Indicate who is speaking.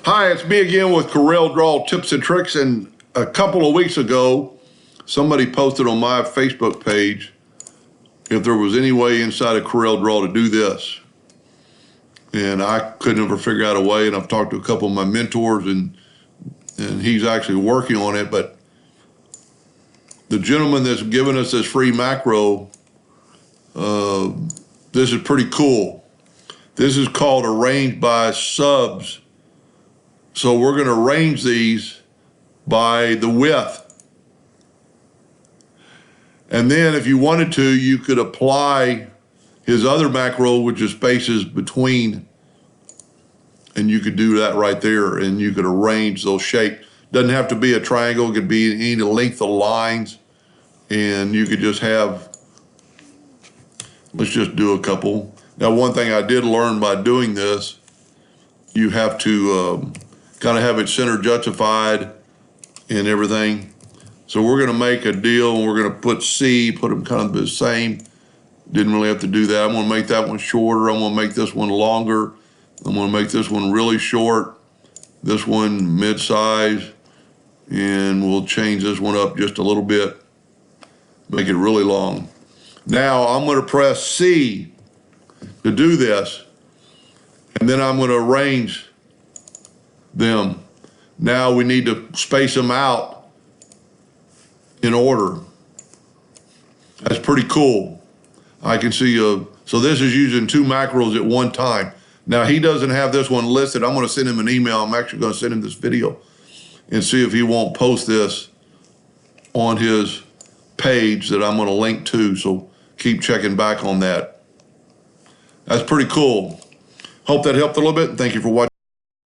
Speaker 1: Hi, it's me again with Corel Draw Tips and Tricks. And a couple of weeks ago, somebody posted on my Facebook page if there was any way inside of Corel Draw to do this. And I couldn't ever figure out a way, and I've talked to a couple of my mentors, and he's actually working on it. But the gentleman that's given us this free macro, this is pretty cool. This is called arrange by subs. So we're going to arrange these by the width. And then if you wanted to, you could apply his other macro, which is spaces between, and you could do that right there, and you could arrange those shapes. Doesn't have to be a triangle, it could be any length of lines, and you could just have, let's just do a couple. Now, one thing I did learn by doing this, you have to kind of have it center justified and everything. So we're going to make a deal, and we're going to put them kind of the same. Didn't really have to do that. I'm going to make that one shorter. I'm going to make this one longer. I'm going to make this one really short, this one mid-size, and we'll change this one up just a little bit, make it really long. Now I'm going to press C to do this, and then I'm going to arrange them. Now we need to space them out in order. That's pretty cool. I can see, so this is using two macros at one time. Now he doesn't have this one listed. I'm going to send him an email. I'm actually going to send him this video and see if he won't post this on his page that I'm going to link to. So keep checking back on that. That's pretty cool. Hope that helped a little bit. Thank you for watching.